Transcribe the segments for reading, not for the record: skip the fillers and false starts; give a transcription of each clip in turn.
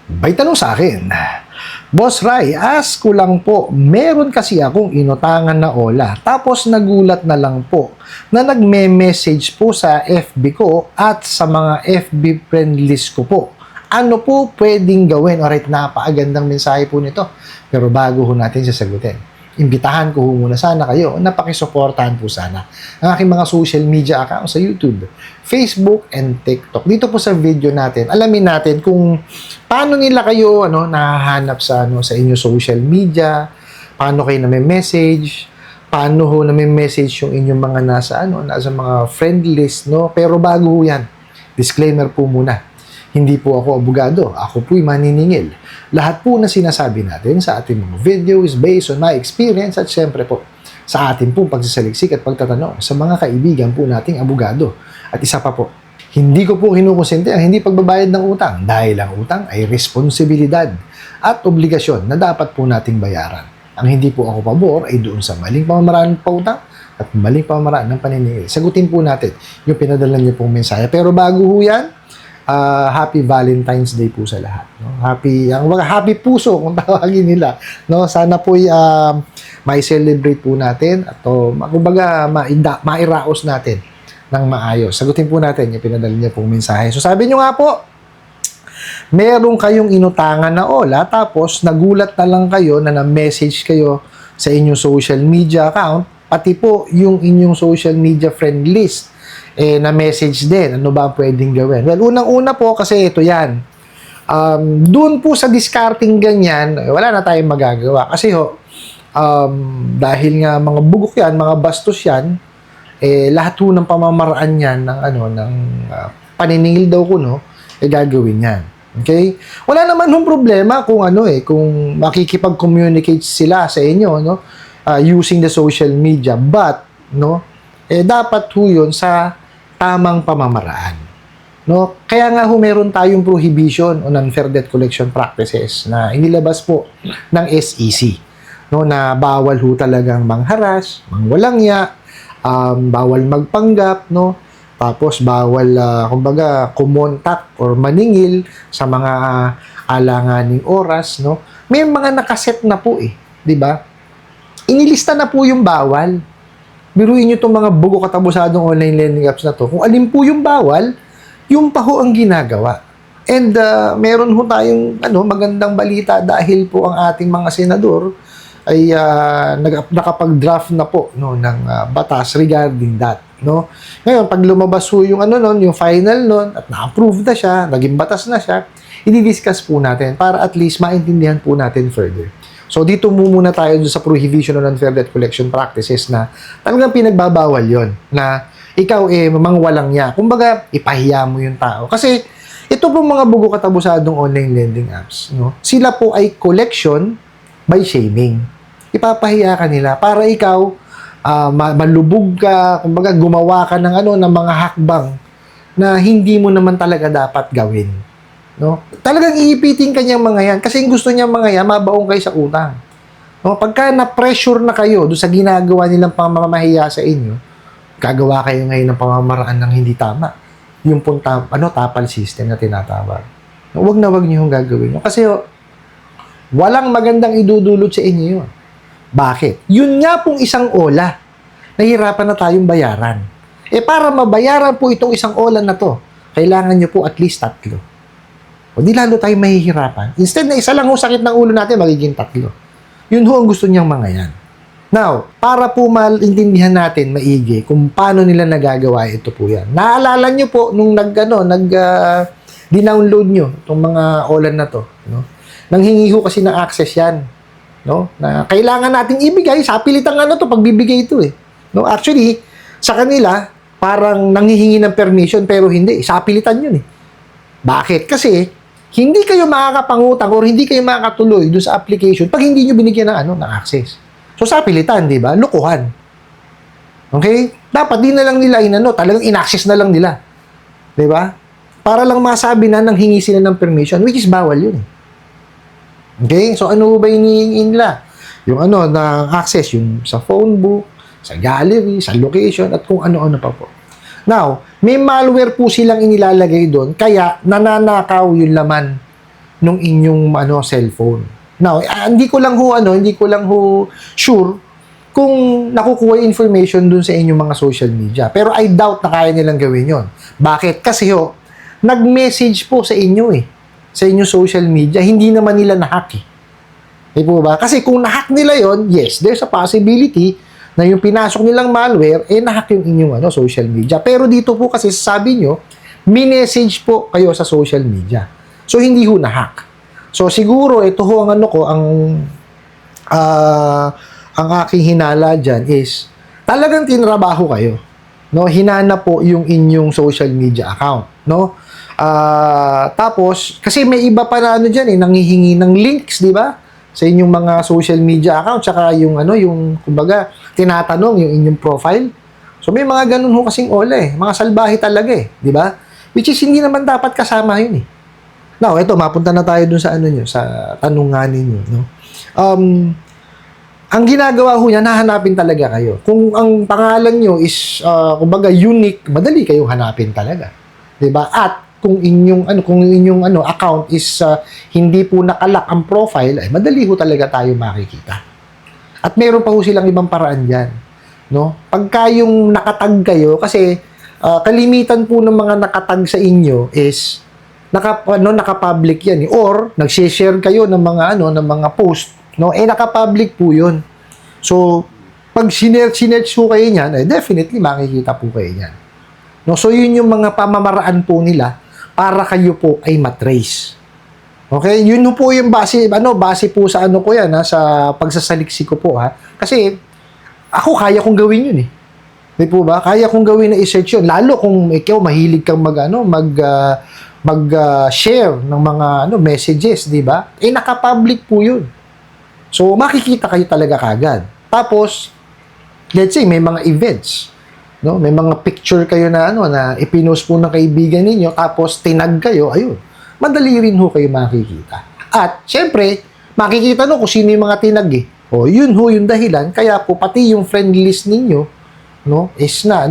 May tanong sa akin, Boss Rai, ask ko lang po, meron kasi akong inutangan na Ola, tapos nagulat na lang po na nagme-message po sa FB ko at sa mga FB friend list ko po. Ano po pwedeng gawin? Alright, napakagandang mensahe po nito. Pero bago ho natin sasagutin, imbitahan ko muna sana kayo na pakisuportahan po sana ang aking mga social media account sa YouTube, Facebook, and TikTok. Dito po sa video natin, alamin natin kung paano nila kayo nahahanap sa inyo social media, paano kayo name-message, paano ho name-message yung inyong mga nasa mga friend list, no? Pero bago ho yan, disclaimer po muna. Hindi po ako abogado, ako po'y maniningil. Lahat po na sinasabi natin sa ating mga video is based on my experience at syempre po sa ating pong pagsasaliksik at pagtatanong sa mga kaibigan po nating abogado. At isa pa po, hindi ko po kinukonsente ang hindi pagbabayad ng utang dahil ang utang ay responsibilidad at obligasyon na dapat po nating bayaran. Ang hindi po ako pabor ay doon sa maling pamamaraan ng pautang at maling pamamaraan ng paniningil. Sagutin po natin yung pinadala niyo pong mensahe. Pero bago ho yan, Happy Valentine's Day po sa lahat. No? Happy puso kung tawagin nila. No? Sana po may celebrate po natin at kumbaga mairaos natin ng maayos. Sagutin po natin yung pinadala niya pong mensahe. So sabi niyo nga po, meron kayong inutangan na Ola tapos nagulat na lang kayo na na-message kayo sa inyong social media account pati po yung inyong social media friend list na message din. Ano ba pwedeng gawin? Well, unang-una po kasi ito yan. Doon po sa discarding ganyan, wala na tayong magagawa. Kasi dahil nga mga bugok yan, mga bastos yan, lahat po ng pamamaraan yan ng paniningil daw ko, gagawin yan. Okay? Wala naman yung problema kung kung makikipag-communicate sila sa inyo, using the social media. But, dapat ho yun sa tamang pamamaraan. Kaya nga meron tayong prohibition on unfair debt collection practices na inilabas po ng SEC. Na bawal ho talagang mangharas, mangwalangya, bawal magpanggap, tapos bawal, kumontak or maningil sa mga alanganing oras, May mga nakaset na po di ba? Inilista na po yung bawal. Biruin nyo itong mga bugo katabusadong online lending apps na to. Kung alin po yung bawal, yung pa ho ang ginagawa. And meron ho tayong magandang balita dahil po ang ating mga senador ay nakapag-draft na po ng batas regarding that. Ngayon, pag lumabas ho yung yung final at na-approve na siya, naging batas na siya, i-discuss po natin para at least maintindihan po natin further. So, dito muna tayo sa prohibition on unfair debt collection practices na talagang pinagbabawal yon na ikaw mangwalang niya. Kumbaga, ipahiya mo yung tao. Kasi, ito po mga bugo katabusadong online lending apps, sila po ay collection by shaming. Ipapahiya ka nila para ikaw, malubog ka, kumbaga, gumawa ka ng ng mga hakbang na hindi mo naman talaga dapat gawin. Talagang iipitin ka niyang mga yan kasi gusto niyang mga yan mabaong kayo sa utang. Pagka na-pressure na kayo doon sa ginagawa nilang pamamahiya sa inyo, gagawa kayo ngayon ng pamamaraan ng hindi tama. Yung tapal system na tinatawag. Huwag na huwag niyo yung gagawin. Kasi walang magandang idudulot sa inyo yun. Bakit? Yun nga pong isang Ola, nahihirapan na tayong bayaran. Para mabayaran po itong isang Ola na to, kailangan nyo po at least 3. O di lalo tayo mahihirapan. Instead na isa lang sakit ng ulo natin, magiging 3. Yun ho ang gusto niyang mga yan. Now, para po maintindihan natin maigi kung paano nila nagagawa ito po yan. Naalala nyo po nung dinownload nyo itong mga Olan na to. Nanghingi ho kasi ng access yan. Na kailangan nating ibigay, sa pilitan to, pagbibigay ito Actually, sa kanila, parang nanghihingi ng permission pero hindi. Sa pilitan yun Bakit? Kasi, hindi kayo makakapangutang or hindi kayo makakatuloy doon sa application pag hindi nyo binigyan ng access. So, sa pilitan, di ba? Lukuhan. Okay? Dapat di na lang nila talagang in-access na lang nila. Di ba? Para lang masabi na nang hingi sila ng permission, which is bawal yun. Okay? So, ano ba hinihingi nila? Yung na access, yung sa phone book, sa gallery, sa location, at kung ano-ano pa po. Now, may malware po silang inilalagay doon, kaya nananakaw yung laman nung inyong cellphone. Now, hindi ko lang ho sure kung nakukuha yung information dun sa inyong mga social media. Pero I doubt na kaya nilang gawin yon. Bakit? Kasi nag-message po sa inyo sa inyong social media, hindi naman nila na-hack Di po ba? Kasi kung na-hack nila yon, yes, there's a possibility na yung pinasok nilang malware, na-hack yung inyong social media. Pero dito po kasi sabi nyo, minessage po kayo sa social media. So, hindi ho na-hack. So, siguro, ito ho ang aking hinala dyan is, talagang tinrabaho kayo. No? Hinanap po yung inyong social media account. No? Tapos, kasi may iba pa na dyan, nanghihingi ng links, di ba? Sa inyong mga social media account, tsaka yung kumbaga, tinatanong yung inyong profile. So, may mga ganun ho kasing mga salbahe talaga di ba? Which is, hindi naman dapat kasama yun Now, ito, mapunta na tayo dun sa sa tanungan ninyo, no? Ang ginagawa ho niya, nahanapin talaga kayo. Kung ang pangalan nyo is, kumbaga, unique, madali kayong hanapin talaga. 'Di ba? At kung inyong account is hindi po nakalak ang profile, ay madali ho talaga tayo makikita. At meron pa ho silang ibang paraan diyan, no? Pagka yung nakatag kayo kasi kalimitan po ng mga nakatag sa inyo is naka-public yan or nagse-share kayo ng mga ng mga post, no? Naka-public po 'yun. So, pag sinerch po kayo niyan, definitely makikita po kayo niyan. No, so yun yung mga pamamaraan po nila para kayo po ay matrace. Okay? Yun po yung base po sa ko yan sa pagsasaliksi ko po Kasi ako kaya kong gawin yun Di po ba? Kaya kong gawin na i-search yun. Lalo kung ikaw mahilig kang mag-share ng mga messages, di ba? Naka-public po yun. So, makikita kayo talaga kagad. Tapos, let's say, may mga events. No? May mga picture kayo na na ipinost po ng kaibigan ninyo, tapos tinag kayo, ayun. Madali rin ho kayo makikita. At, syempre, makikita kung sino yung mga tinag yun ho yung dahilan. Kaya po, pati yung friend list ninyo, is na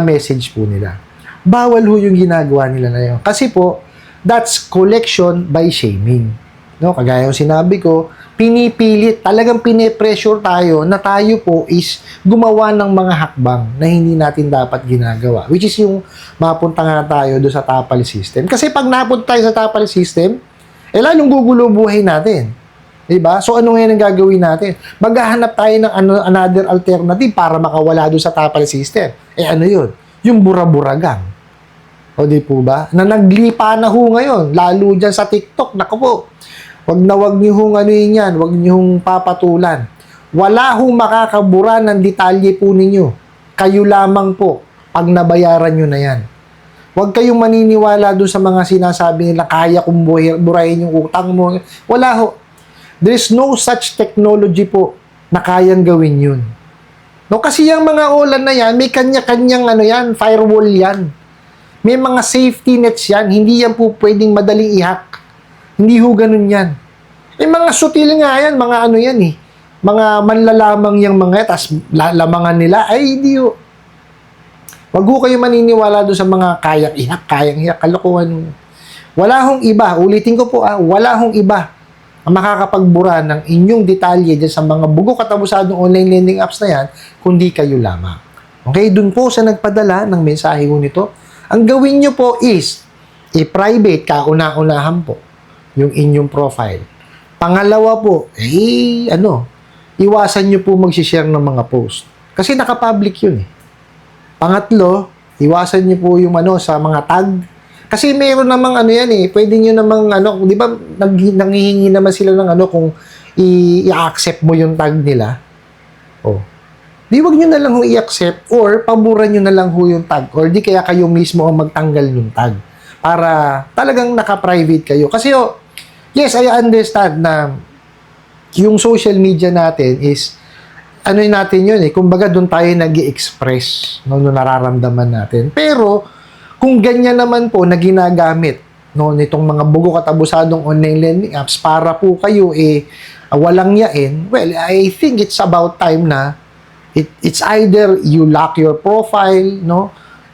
message po nila. Bawal ho yung ginagawa nila na yun. Kasi po, that's collection by shaming. No? Kagaya yung sinabi ko, pinipilit, talagang pinipressure tayo na tayo po is gumawa ng mga hakbang na hindi natin dapat ginagawa. Which is yung mapunta nga tayo doon sa Tapal system. Kasi pag napunta tayo sa Tapal system, lalong gugulo buhay natin. Diba? So, ano ngayon ang gagawin natin? Maghahanap tayo ng another alternative para makawala doon sa Tapal system. Ano yun? Yung buraburagang. O di po ba? Na naglipa na ho ngayon. Lalo dyan sa TikTok. Naku po. Wag niyo hong yan. Wag niyo hong papatulan. Wala hong makakabura ng detalye po ninyo. Kayo lamang po pag nabayaran nyo na yan. Huwag kayong maniniwala doon sa mga sinasabi nila, kaya kong burahin yung utang mo. Wala ho. There is no such technology po na kayang gawin yun. No, kasi yung mga ulan na yan, may kanya-kanyang firewall yan. May mga safety nets yan. Hindi yan po pwedeng madaling i-hack. Hindi ho ganun yan. Mga sutil nga yan, mga yan Mga manlalamang yung mga, tas lamangan nila, ay hindi ho. Wag ho kayo maniniwala doon sa mga kayang i-hack, kalokohan. Wala hong iba, ulitin ko po wala hong iba ang makakapagbura ng inyong detalye dyan sa mga bugok at abusadong online lending apps na yan, kundi kayo lamang. Okay, dun po sa nagpadala ng mensahe ko nito, ang gawin nyo po is, i-private, kauna-unahan po, yung inyong profile. Pangalawa po, iwasan nyo po mag-share ng mga post. Kasi naka-public yun Pangatlo, iwasan nyo po yung sa mga tag. Kasi meron namang pwede nyo namang di ba nanghihingi naman sila ng kung i-accept mo yung tag nila. Di wag nyo na lang i-accept or paboran nyo na lang yung tag or di kaya kayo mismo ang magtanggal yung tag para talagang naka-private kayo. Kasi yes, I understand na yung social media natin is natin yun kumbaga doon tayo nag-i-express nung nararamdaman natin. Pero kung ganyan naman po na ginagamit nitong mga bugok at abusadong online lending apps para po kayo walang yain, well, I think it's about time na it's either you lock your profile,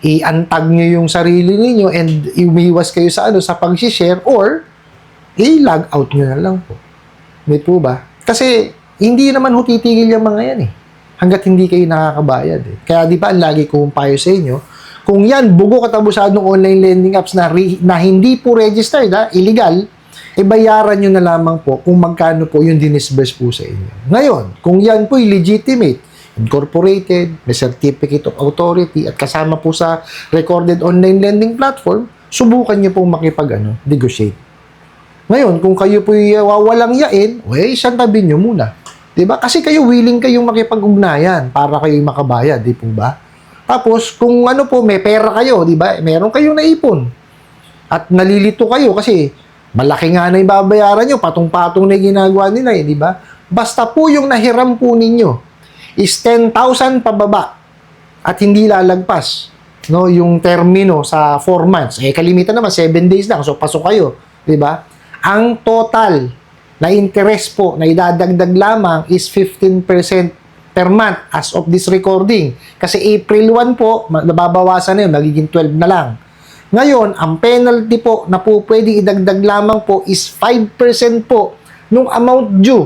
i-untag nyo yung sarili niyo and umiwas kayo sa sa pag-share or log out nyo na lang po. Hindi po ba? Kasi, hindi naman ho titigil yung mga yan eh. Hanggat hindi kayo nakakabayad eh. Kaya di ba, lagi kong payo sa inyo, kung yan, bugo katabusadong online lending apps na hindi po registered, illegal, bayaran nyo na lamang po kung magkano po yung dinisburse po sa inyo. Ngayon, kung yan po legitimate, incorporated, may certificate of authority, at kasama po sa recorded online lending platform, subukan nyo pong negotiate. Ngayon, kung kayo po wawalang yain, santabi nyo muna. Diba? Kasi kayo willing kayong makipag-ugnayan para kayo makabayad, di po ba? Tapos, kung ano po, may pera kayo, di ba? Meron kayong naipon. At nalilito kayo kasi malaki nga na ibabayaran nyo, patong-patong na ginagawa nila, di ba? Basta po yung nahiram po ninyo is 10,000 pababa at hindi lalagpas, no, yung termino sa 4 months. Kalimitan naman 7 days lang, so pasok kayo, di ba? Ang total na interest po na idadagdag lamang is 15% per month as of this recording. Kasi April 1 po, nababawasan na yun, magiging 12 na lang. Ngayon, ang penalty po na po pwedeng idagdag lamang po is 5% po nung amount due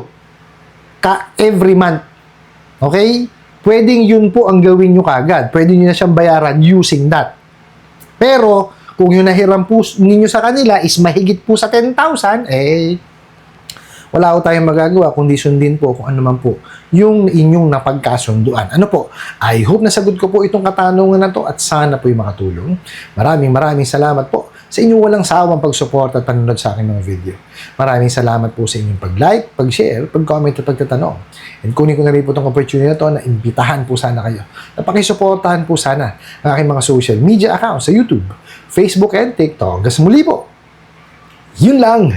every month. Okay? Pwedeng yun po ang gawin nyo kagad. Pwede nyo na siyang bayaran using that. Pero, kung yung nahiram po ninyo sa kanila is mahigit po sa 10,000, wala ko tayong magagawa kundi sundin po kung ano man po yung inyong napagkasunduan. Ano po? I hope nasagot ko po itong katanungan na to at sana po'y makatulong. Maraming salamat po sa inyong walang sawang pag-support at panonood sa aking mga video. Maraming salamat po sa inyong pag-like, pag-share, pag-comment at pagtatanong. And kunin ko na rin po itong opportunity na to na imbitahan po sana kayo. Na pakisuportahan po sana ang aking mga social media accounts sa YouTube, Facebook, and TikTok. Hanggang sa muli po. Yun lang!